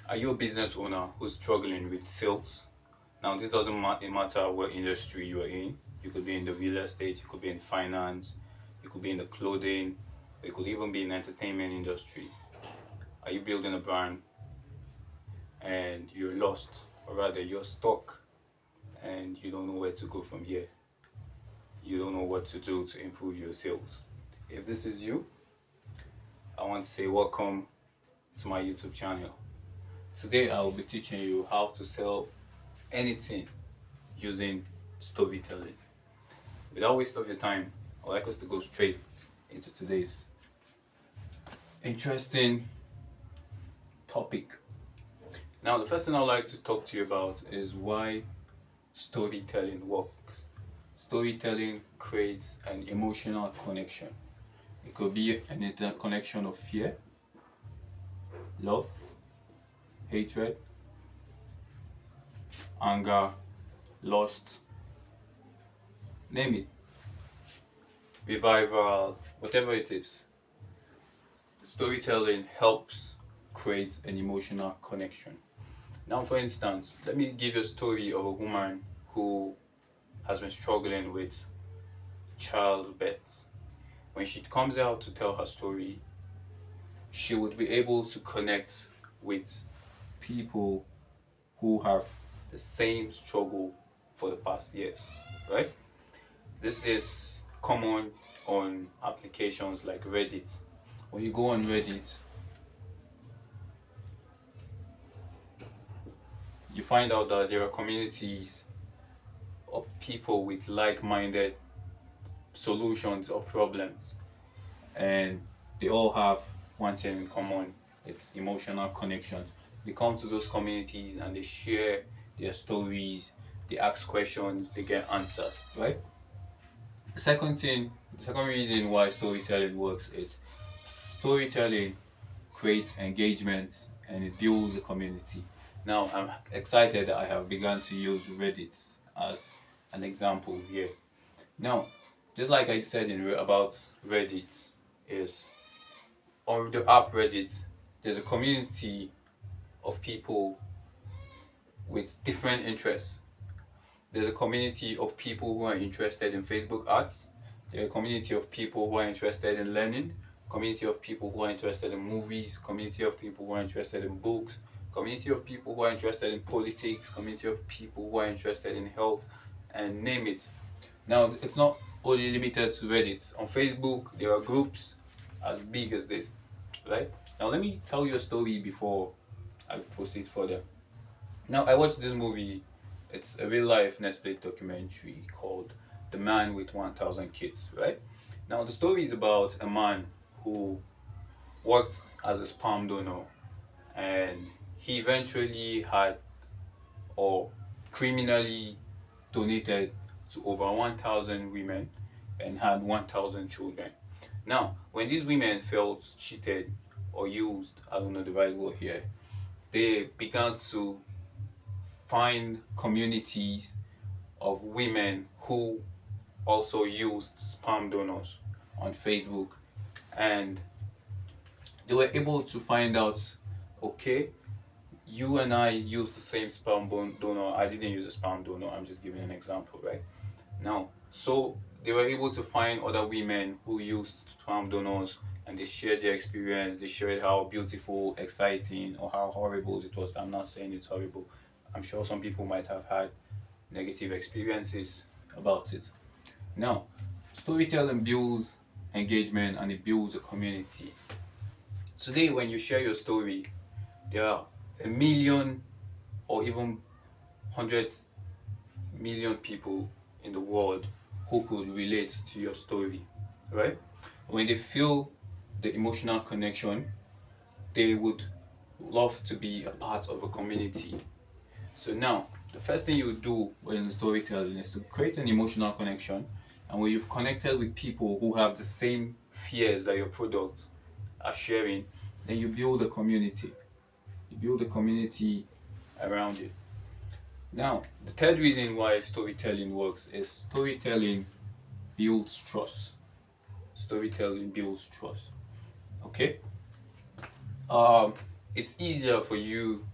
Are you a business owner who's struggling with sales? Now, this doesn't matter what industry you're in. You could be in the real estate, you could be in finance, you could be in the clothing, or you could even be in the entertainment industry. Are you building a brand and you're lost, or rather, you're stuck and you don't know where to go from here? You don't know what to do to improve your sales. If this is you, I want to say welcome to my YouTube channel. Today, I will be teaching you how to sell anything using storytelling. Without waste of your time, I'd like us to go straight into today's interesting topic. Now, the first thing I'd like to talk to you about is why storytelling works. Storytelling creates an emotional connection. It could be an interconnection of fear, love, hatred, anger, lust, name it, revival, whatever it is. Storytelling helps create an emotional connection. Now, for instance, let me give you a story of a woman who has been struggling with childbirth. When she comes out to tell her story, she would be able to connect with people who have the same struggle for the past years, right? This is common on applications like Reddit. When you go on Reddit, you find out that there are communities of people with like-minded solutions or problems, and they all have one thing in common: it's emotional connections. They come to those communities and they share their stories, they ask questions, they get answers, right? The second reason why storytelling works is storytelling creates engagement and it builds a community. Now, I'm excited that I have begun to use Reddit as an example here. Now, just like I said about Reddit, is on the app Reddit, there's a community of people with different interests. There's a community of people who are interested in Facebook ads. There's a community of people who are interested in learning. Community of people who are interested in movies. Community of people who are interested in books. Community of people who are interested in politics. Community of people who are interested in health, and name it. Now, it's not only limited to Reddit. On Facebook, there are groups as big as this, right? Now, let me tell you a story before I proceed further. Now, I watched this movie. It's a real life Netflix documentary called The Man with 1000 Kids, right? Now, the story is about a man who worked as a sperm donor, and he eventually had or criminally donated to over 1000 women and had 1000 children. Now, when these women felt cheated or used, I don't know the right word here, they began to find communities of women who also used sperm donors on Facebook, and they were able to find out, okay, you and I used the same sperm donor. I didn't use a sperm donor, I'm just giving an example, right? Now, so they were able to find other women who used sperm donors, and they shared their experience. They shared how beautiful, exciting, or how horrible it was. I'm not saying it's horrible. I'm sure some people might have had negative experiences about it. Now, storytelling builds engagement and it builds a community. Today, when you share your story, there are a million or even hundreds million people in the world who could relate to your story, right? When they feel the emotional connection, they would love to be a part of a community. So now, the first thing you do when storytelling is to create an emotional connection, and when you've connected with people who have the same fears that your products are sharing, then you build a community. You build a community around you. Now, the third reason why storytelling works is storytelling builds trust. Storytelling builds trust. Okay? It's easier for you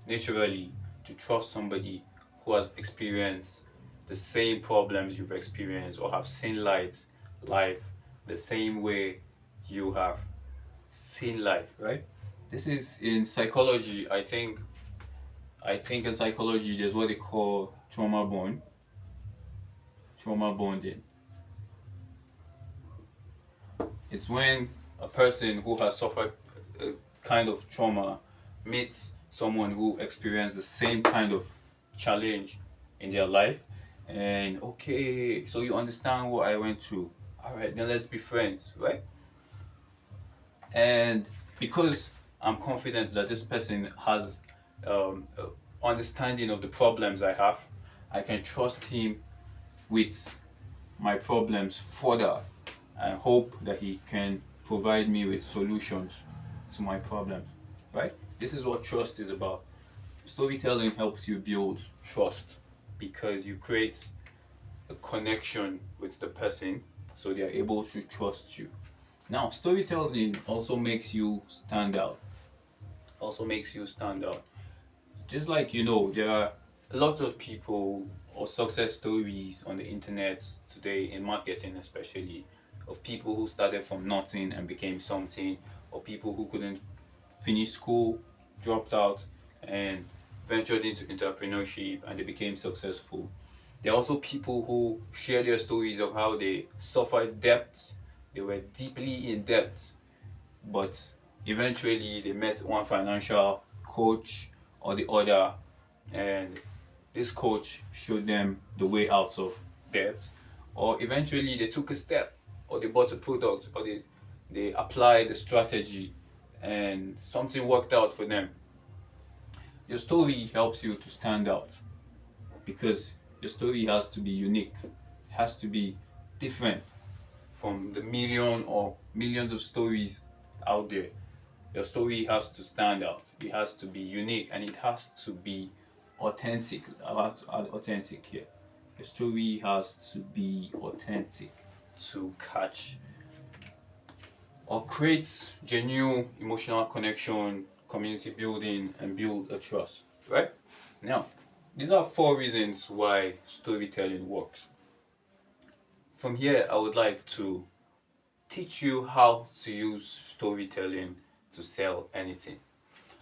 naturally to trust somebody who has experienced the same problems you've experienced or have seen life the same way you have seen life, right? This is in psychology. I think in psychology there's what they call trauma bonding. It's when a person who has suffered a kind of trauma meets someone who experienced the same kind of challenge in their life, and okay, so you understand what I went through. All right, then let's be friends, right? And because I'm confident that this person has understanding of the problems I have, I can trust him with my problems further and hope that he can provide me with solutions to my problems, right? This is what trust is about. Storytelling helps you build trust because you create a connection with the person so they are able to trust you. Now, storytelling also makes you stand out. Also makes you stand out. Just like there are a lot of people or success stories on the internet today in marketing, especially of people who started from nothing and became something, or people who couldn't finish school, dropped out, and ventured into entrepreneurship and they became successful. There are also people who share their stories of how they suffered debts, they were deeply in debt, but eventually they met one financial coach or the other, and this coach showed them the way out of debt, or eventually they took a step, or they bought a product, or they applied a strategy and something worked out for them. Your story helps you to stand out because your story has to be unique, it has to be different from the million or millions of stories out there. Your story has to stand out, it has to be unique, and it has to be authentic. I have to add authentic here. Your story has to be authentic to catch or create genuine emotional connection, community building, and build a trust, right? Now, these are 4 reasons why storytelling works. From here, I would like to teach you how to use storytelling to sell anything.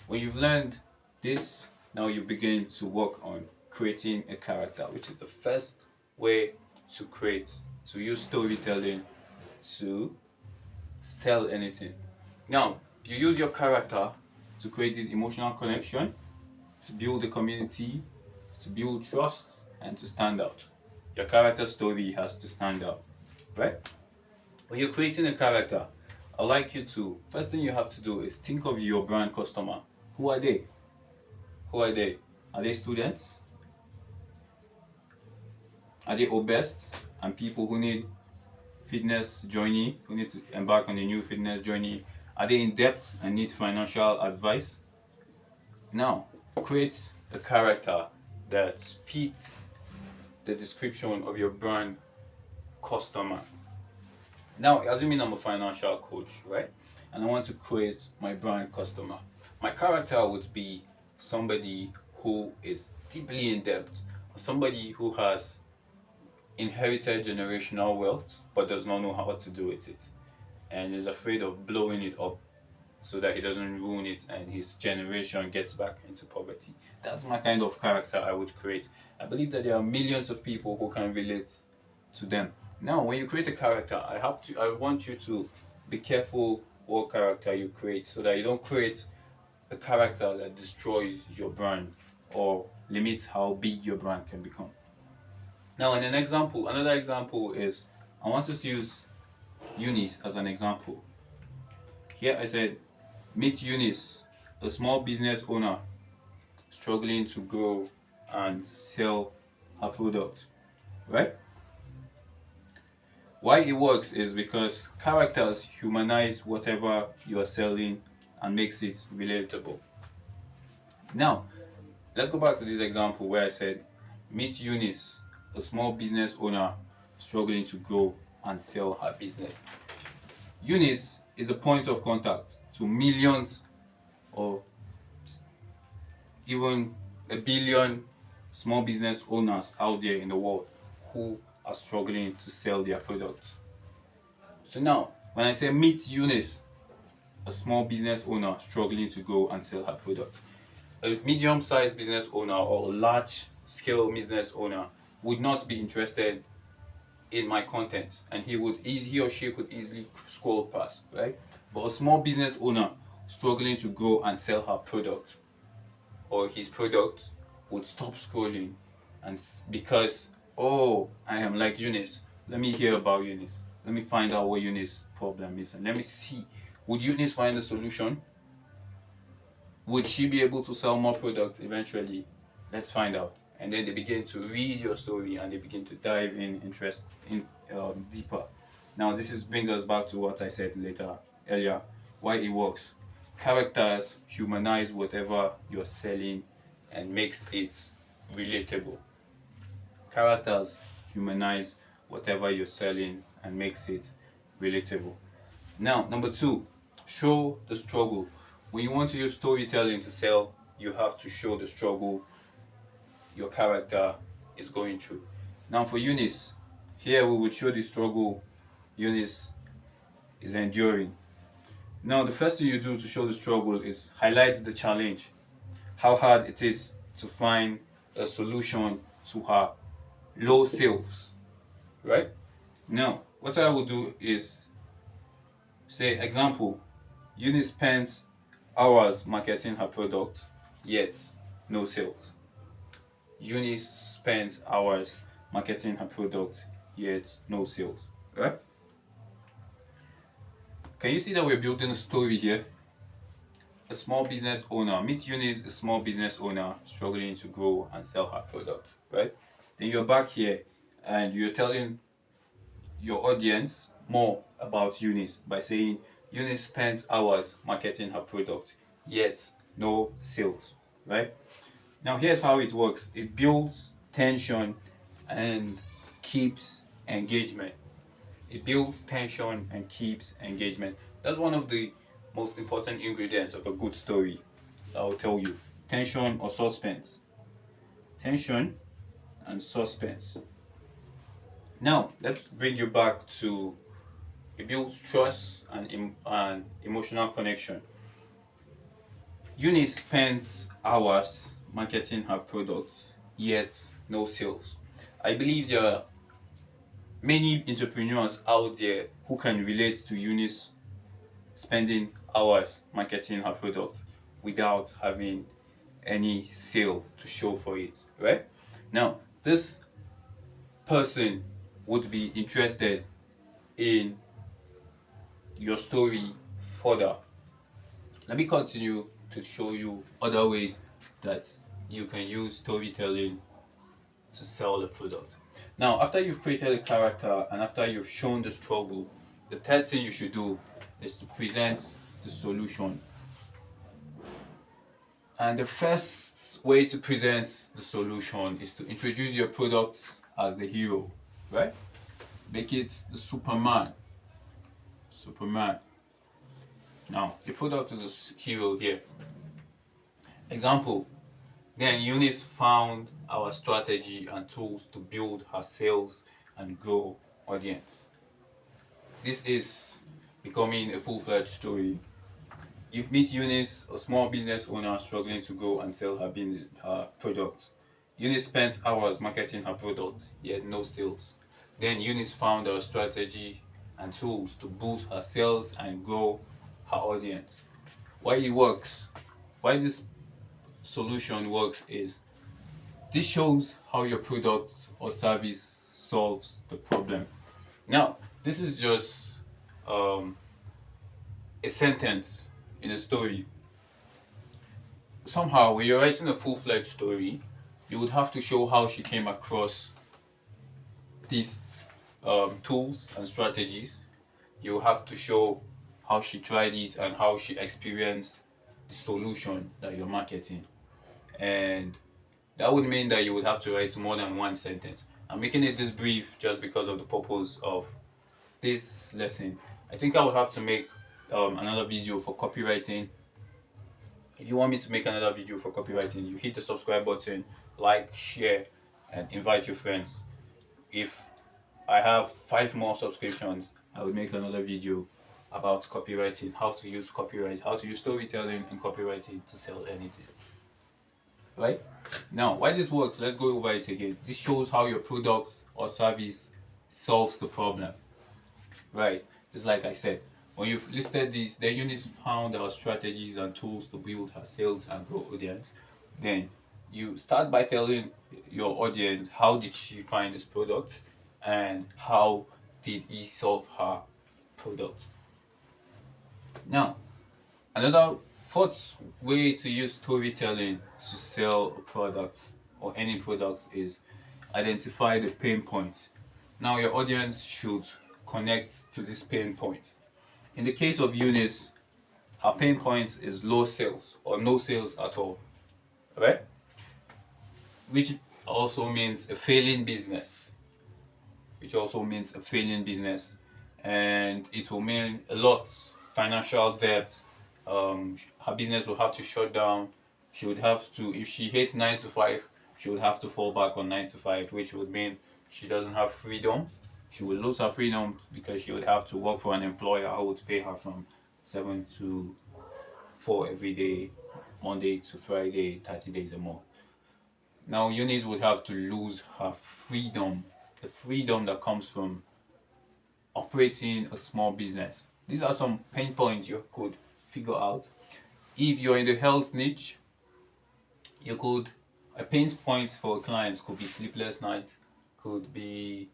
When you've learned this, now you begin to work on creating a character, which is the first way to use storytelling to sell anything. Now, you use your character to create this emotional connection, to build a community, to build trust, and to stand out. Your character story has to stand out, right? When you're creating a character, I'd like you to, first thing you have to do is think of your brand customer. Who are they? Who are they? Are they students? Are they obese and people who need fitness journey, who need to embark on a new fitness journey? Are they in debt and need financial advice? Now, create a character that fits the description of your brand customer. Now, assuming I'm a financial coach, right? And I want to create my brand customer. My character would be somebody who is deeply in debt, or somebody who has inherited generational wealth but does not know how to do with it and is afraid of blowing it up so that he doesn't ruin it and his generation gets back into poverty. That's my kind of character I would create. I believe that there are millions of people who can relate to them. Now, when you create a character, I want you to be careful what character you create so that you don't create a character that destroys your brand or limits how big your brand can become. Now, another example is, I want us to use Eunice as an example. Here I said, meet Eunice, a small business owner struggling to grow and sell her product, right? Why it works is because characters humanize whatever you are selling and makes it relatable. Now, let's go back to this example where I said, meet Eunice, a small business owner struggling to grow and sell her business. Eunice is a point of contact to millions of even a billion small business owners out there in the world who are struggling to sell their products. So now, when I say meet Eunice, a small business owner struggling to grow and sell her product, a medium-sized business owner or a large-scale business owner would not be interested in my content, and he or she could easily scroll past, right? But a small business owner struggling to grow and sell her product or his product would stop scrolling because, oh, I am like Eunice. Let me hear about Eunice. Let me find out what Eunice's problem is and let me see. Would Eunice find a solution? Would she be able to sell more products eventually? Let's find out. And then they begin to read your story and they begin to dive deeper. Now this is bring us back to what I said earlier, why it works. Characters humanize whatever you're selling and makes it relatable. Characters humanize whatever you're selling and makes it relatable. Now, number two, show the struggle. When you want to use storytelling to sell, you have to show the struggle your character is going through. Now, for Eunice, here we would show the struggle Eunice is enduring. Now, the first thing you do to show the struggle is highlight the challenge, how hard it is to find a solution to her low sales, right? Now, what I will do is say, example, Eunice spends hours marketing her product, yet no sales. Eunice spends hours marketing her product, yet no sales, right? Can you see that we're building a story here? A small business owner, meet Eunice, a small business owner struggling to grow and sell her product, right? Then you're back here and you're telling your audience more about Eunice by saying Eunice spends hours marketing her product, yet no sales, right? Now here's how it works. It builds tension and keeps engagement. It builds tension and keeps engagement. That's one of the most important ingredients of a good story. I'll tell you. Tension or suspense. Tension and suspense. Now, let's bring you back to it builds trust and emotional connection. Eunice spends hours marketing her products, yet no sales. I believe there are many entrepreneurs out there who can relate to Eunice spending hours marketing her product without having any sale to show for it, right? Now, this person would be interested in your story further. Let me continue to show you other ways that you can use storytelling to sell the product. Now, after you've created a character and after you've shown the struggle, the third thing you should do is to present the solution. And the first way to present the solution is to introduce your product as the hero, right? Make it the Superman. Superman. Now, the product is the hero here. Example, then Eunice found our strategy and tools to build her sales and grow audience. This is becoming a full-fledged story. You meet Eunice, a small business owner struggling to grow and sell her product. Eunice spends hours marketing her product, yet no sales. Then Eunice found our strategy and tools to boost her sales and grow her audience. Why it works, why this solution works is this shows how your product or service solves the problem. Now, this is just a sentence in a story. Somehow, when you're writing a full-fledged story, you would have to show how she came across these tools and strategies. You have to show how she tried it and how she experienced the solution that you're marketing. And that would mean that you would have to write more than one sentence. I'm making it this brief just because of the purpose of this lesson. I think I would have to make another video for copywriting If you want me to make another video for copywriting, you hit the subscribe button, like, share, and invite your friends. If I have 5 more subscriptions, I will make another video about copywriting, how to use copyright, how to use storytelling and copywriting to sell anything. Right? Now, why this works, let's go over it again. This shows how your product or service solves the problem. Right? Just like I said, when you've listed this, then Eunice found our strategies and tools to build her sales and grow audience. Then you start by telling your audience how did she find this product and how did he solve her product. Now, another fourth way to use storytelling to sell a product or any product is identify the pain point. Now, your audience should connect to this pain point. In the case of Eunice, her pain point is low sales or no sales at all, right? Which also means a failing business. And it will mean a lot financial debt. Her business will have to shut down. She would have to, if she hates 9 to 5, she would have to fall back on 9 to 5, which would mean she doesn't have freedom. She will lose her freedom because she would have to work for an employer who would pay her from 7 to 4 every day, Monday to Friday, 30 days a month. Now, Eunice would have to lose her freedom, the freedom that comes from operating a small business. These are some pain points you could figure out. If you're in the health niche, a pain point for clients could be sleepless nights, could be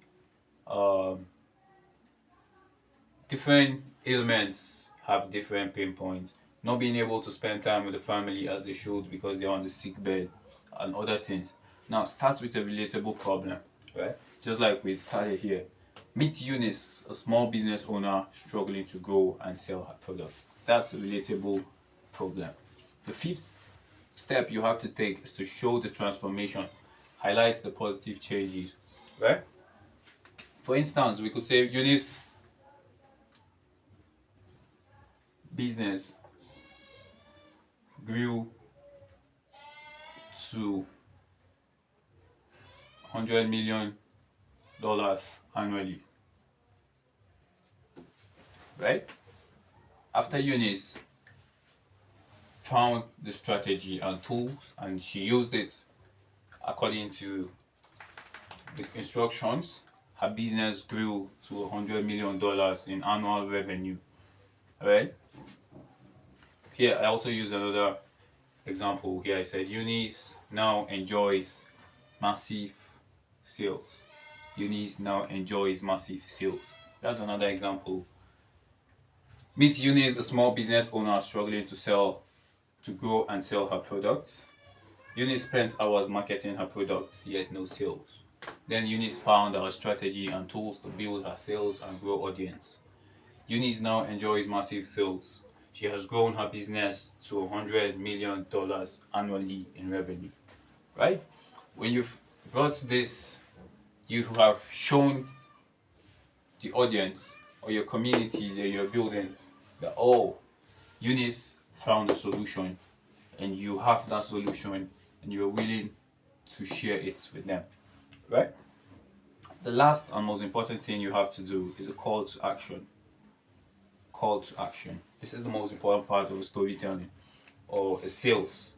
different ailments have different pain points. Not being able to spend time with the family as they should because they're on the sick bed and other things. Now start with a relatable problem, right? Just like we started here. Meet Eunice, a small business owner struggling to grow and sell her products. That's a relatable problem. The fifth step you have to take is to show the transformation, highlight the positive changes, right? For instance, we could say Eunice business grew to $100 million annually, right? After Eunice found the strategy and tools and she used it according to the instructions, her business grew to $100 million in annual revenue, right? Here I also use another example. Here I said Eunice now enjoys massive sales. Eunice now enjoys massive sales. That's another example. Meet Eunice, a small business owner struggling to grow and sell her products. Eunice spends hours marketing her products, yet no sales. Then Eunice found our strategy and tools to build her sales and grow audience. Eunice now enjoys massive sales. She has grown her business to $100 million annually in revenue. Right? When you've brought this, you have shown the audience or your community that you're building that, oh, Eunice found a solution and you have that solution and you're willing to share it with them. Right? The last and most important thing you have to do is a call to action. Call to action. This is the most important part of storytelling or a sales.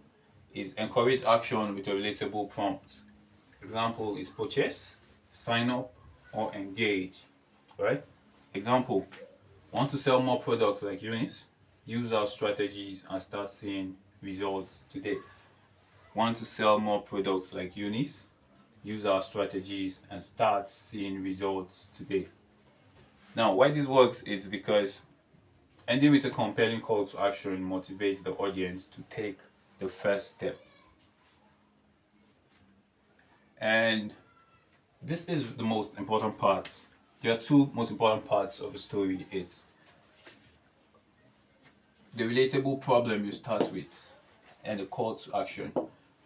Is encourage action with a relatable prompt. Example is purchase, sign up, or engage. Right? Example, want to sell more products like Eunice? Use our strategies and start seeing results today. Want to sell more products like Eunice? Use our strategies and start seeing results today. Now, why this works is because ending with a compelling call to action motivates the audience to take the first step. And this is the most important part. There are two most important parts of a story. It's the relatable problem you start with and the call to action.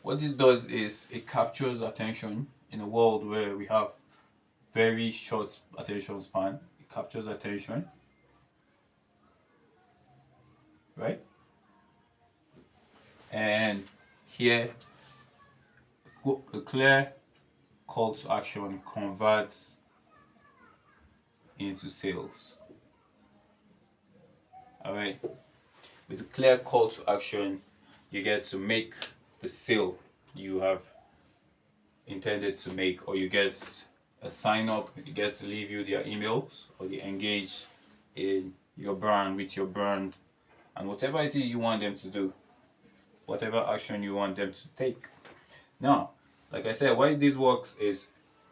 What this does is it captures attention in a world where we have very short attention span. It captures attention, right? And here, a clear call to action converts into sales. All right, with a clear call to action, you get to make the sale you have intended to make, or you get a sign up, you get to leave you their emails, or they engage in your brand with your brand, and whatever it is you want them to do, whatever action you want them to take. Now, like I said, why this works is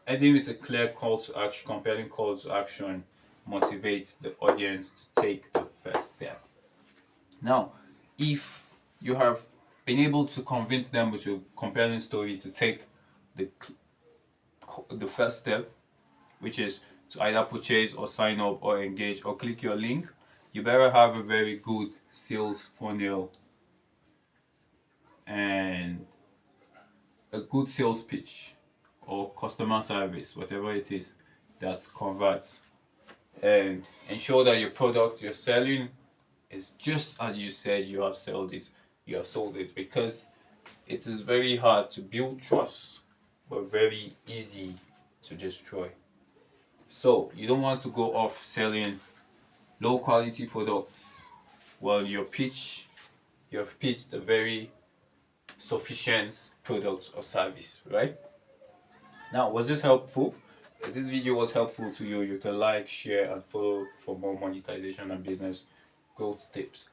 ending with a clear call to action, compelling call to action motivates the audience to take the first step. Now, if you have been able to convince them with a compelling story to take the the first step, which is to either purchase or sign up or engage or click your link, you better have a very good sales funnel and a good sales pitch or customer service, whatever it is, that converts. And ensure that your product you're selling is just as you said you have sold it. You have sold it, because it is very hard to build trust, but very easy to destroy. So you don't want to go off selling low quality products while you have pitched a very sufficient product or service, right? Now, was this helpful? If this video was helpful to you, you can like, share, and follow for more monetization and business growth tips.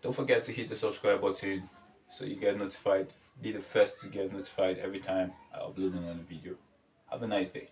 Don't forget to hit the subscribe button so you get notified. Be the first to get notified every time I upload another video. Have a nice day.